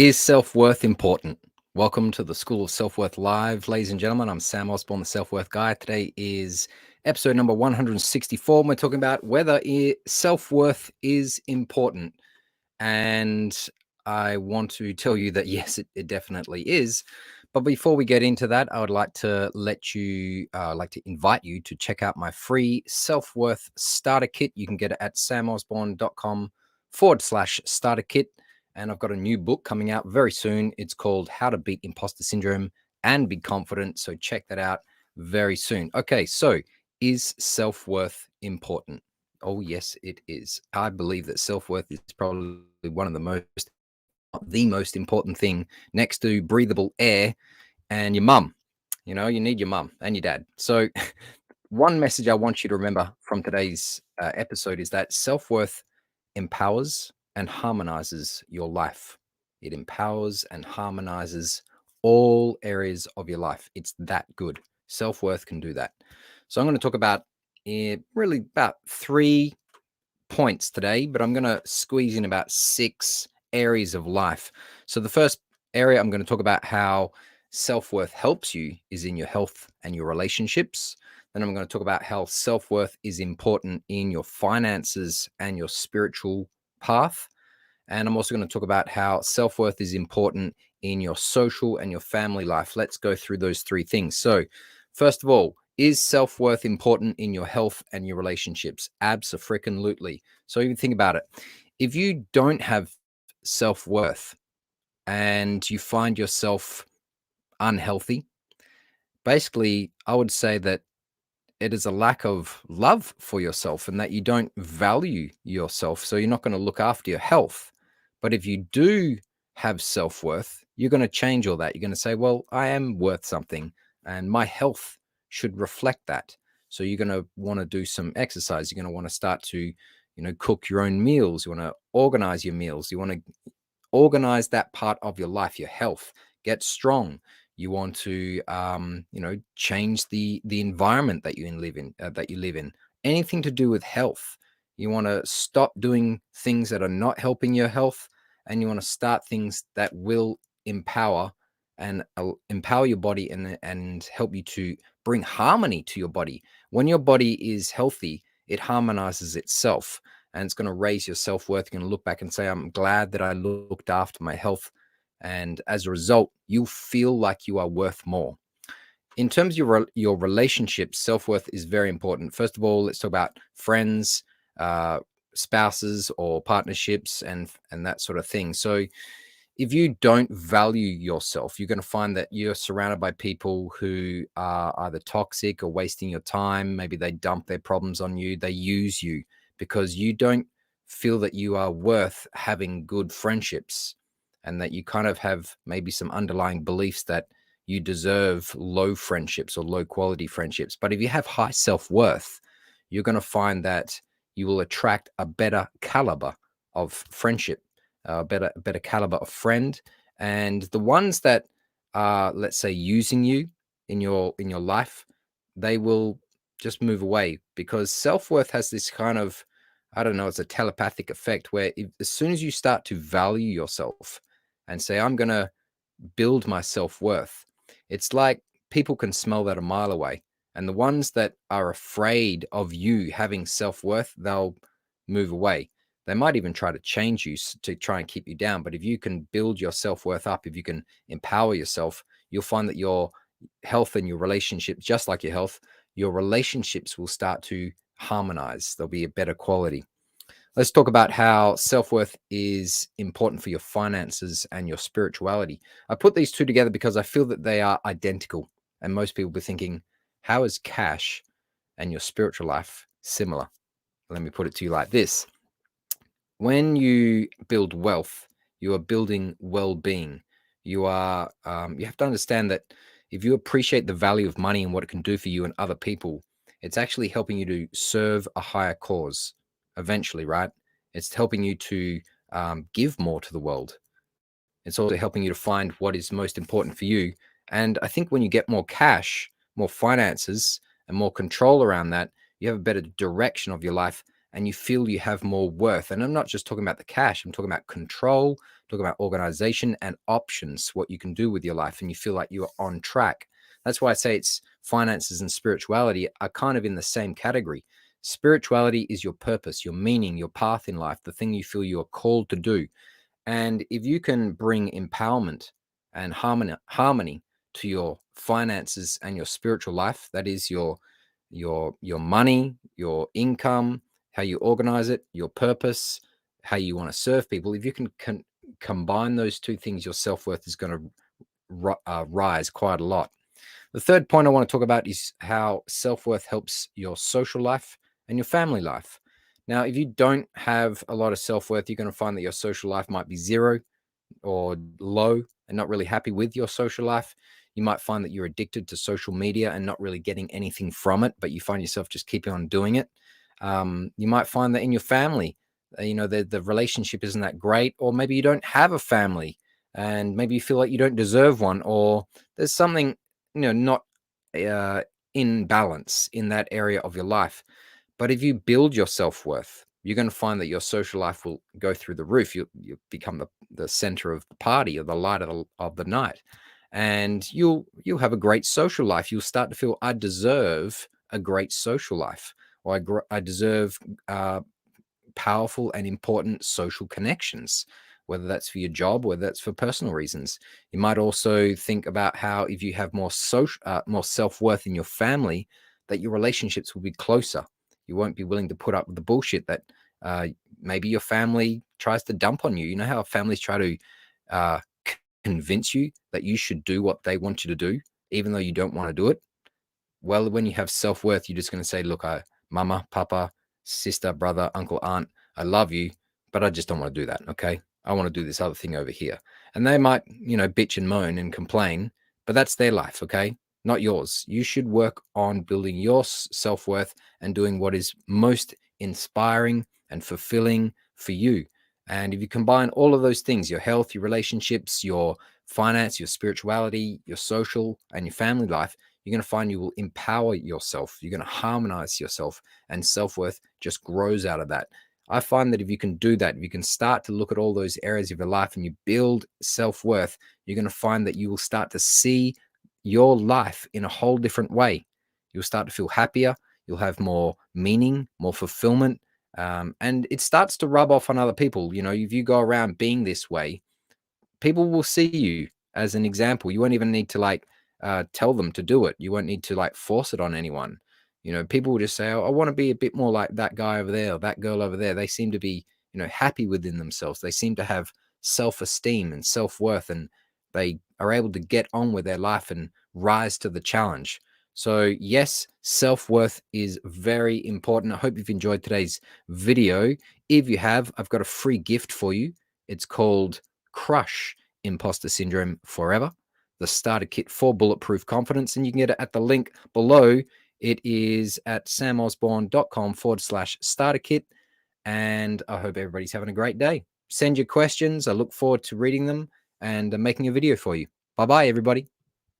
Is self-worth important? Welcome to the School of Self-Worth Live, ladies and gentlemen. I'm Sam Osborne, the Self-Worth Guy. Today is episode number 164, and we're talking about whether self-worth is important. And I want to tell you that, yes, it definitely is. But before we get into that, I would like to invite you to check out my free self-worth starter kit. You can get it at samosborne.com/starter kit. And I've got a new book coming out very soon. It's called How to Beat Imposter Syndrome and Be Confident. So check that out very soon. Okay, so is self-worth important? Oh, yes, it is. I believe that self-worth is probably one of the most important thing next to breathable air and your mum. You know, you need your mum and your dad. So one message I want you to remember from today's episode is that self-worth empowers and harmonizes your life. It empowers and harmonizes all areas of your life. It's that good. Self-worth can do that. So I'm going to talk about really about 3 points today, but I'm going to squeeze in about 6 areas of life. So the first area I'm going to talk about how self-worth helps you is in your health and your relationships. Then I'm going to talk about how self-worth is important in your finances and your spiritual path. And I'm also going to talk about how self-worth is important in your social and your family life. Let's go through those 3 things. So first of all, is self-worth important in your health and your relationships? Abso-freaking-lutely. So even think about it. If you don't have self-worth and you find yourself unhealthy, basically, I would say that it is a lack of love for yourself and that you don't value yourself. So you're not going to look after your health. But if you do have self-worth, you're going to change all that. You're going to say, well, I am worth something and my health should reflect that. So you're going to want to do some exercise. You're going to want to start to, cook your own meals. You want to organize your meals. You want to organize that part of your life, your health, get strong. You want to change the environment that you live in, anything to do with health. You want to stop doing things that are not helping your health, and you want to start things that will empower your body and help you to bring harmony to your body. When your body is healthy, it harmonizes itself, and it's going to raise your self-worth. You're going to look back and say, I'm glad that I looked after my health. And as a result, you feel like you are worth more. In terms of your relationships, self-worth is very important. First of all, let's talk about friends, spouses, or partnerships, and that sort of thing. So if you don't value yourself, you're going to find that you're surrounded by people who are either toxic or wasting your time. Maybe they dump their problems on you. They use you because you don't feel that you are worth having good friendships, and that you kind of have maybe some underlying beliefs that you deserve low friendships or low quality friendships. But if you have high self-worth, you're going to find that you will attract a better caliber of friendship, better caliber of friend. And the ones that are, let's say, using you in your life, they will just move away, because self-worth has this kind of, I don't know, it's a telepathic effect where as soon as you start to value yourself and say, I'm going to build my self-worth, it's like people can smell that a mile away. And the ones that are afraid of you having self-worth, they'll move away. They might even try to change you to try and keep you down. But if you can build your self-worth up, if you can empower yourself, you'll find that your health and your relationships, just like your health, your relationships will start to harmonize. There'll be a better quality. Let's talk about how self-worth is important for your finances and your spirituality. I put these two together because I feel that they are identical. And most people will be thinking, how is cash and your spiritual life similar? Let me put it to you like this. When you build wealth, you are building well-being. You have to understand that if you appreciate the value of money and what it can do for you and other people, it's actually helping you to serve a higher cause eventually, right? It's helping you to give more to the world. It's also helping you to find what is most important for you. And I think when you get more cash, more finances, and more control around that, you have a better direction of your life and you feel you have more worth. And I'm not just talking about the cash, I'm talking about control, talk about organization and options, what you can do with your life, and you feel like you are on track. That's why I say it's finances and spirituality are kind of in the same category. Spirituality is your purpose, your meaning, your path in life, the thing you feel you are called to do. And if you can bring empowerment and harmony to your finances and your spiritual life, that is your money, your income, how you organize it, your purpose, how you want to serve people. If you can combine those two things, your self-worth is going to rise quite a lot. The third point I want to talk about is how self-worth helps your social life and your family life. Now, if you don't have a lot of self-worth, you're going to find that your social life might be zero or low and not really happy with your social life. You might find that you're addicted to social media and not really getting anything from it, but you find yourself just keeping on doing it. You might find that in your family, the relationship isn't that great, or maybe you don't have a family and maybe you feel like you don't deserve one, or there's something, not in balance in that area of your life. But if you build your self-worth, you're going to find that your social life will go through the roof. You become the center of the party, or the light of the night. And you'll have a great social life. You'll start to feel, I deserve a great social life, or I deserve powerful and important social connections, whether that's for your job, whether that's for personal reasons. You might also think about how if you have more self-worth in your family, that your relationships will be closer. You won't be willing to put up with the bullshit that maybe your family tries to dump on you. You know how families try to uh, convince you that you should do what they want you to do, even though you don't want to do it? Well, when you have self-worth, you're just going to say, look, mama, papa, sister, brother, uncle, aunt, I love you, but I just don't want to do that. Okay. I want to do this other thing over here. And they might, bitch and moan and complain, but that's their life. Okay. Not yours. You should work on building your self-worth and doing what is most inspiring and fulfilling for you. And if you combine all of those things, your health, your relationships, your finance, your spirituality, your social, and your family life, you're going to find you will empower yourself. You're going to harmonize yourself, and self-worth just grows out of that. I find that if you can do that, if you can start to look at all those areas of your life and you build self-worth, you're going to find that you will start to see your life in a whole different way. You'll start to feel happier. You'll have more meaning, more fulfillment. And it starts to rub off on other people. If you go around being this way, people will see you as an example. You won't even need to tell them to do it. You won't need to force it on anyone. People will just say, oh, I want to be a bit more like that guy over there or that girl over there. They seem to be, happy within themselves. They seem to have self-esteem and self-worth, and they are able to get on with their life and rise to the challenge. So yes, self-worth is very important. I hope you've enjoyed today's video. If you have, I've got a free gift for you. It's called Crush Imposter Syndrome Forever, the starter kit for bulletproof confidence. And you can get it at the link below. It is at samosborn.com/starter kit. And I hope everybody's having a great day. Send your questions. I look forward to reading them and making a video for you. Bye-bye, everybody.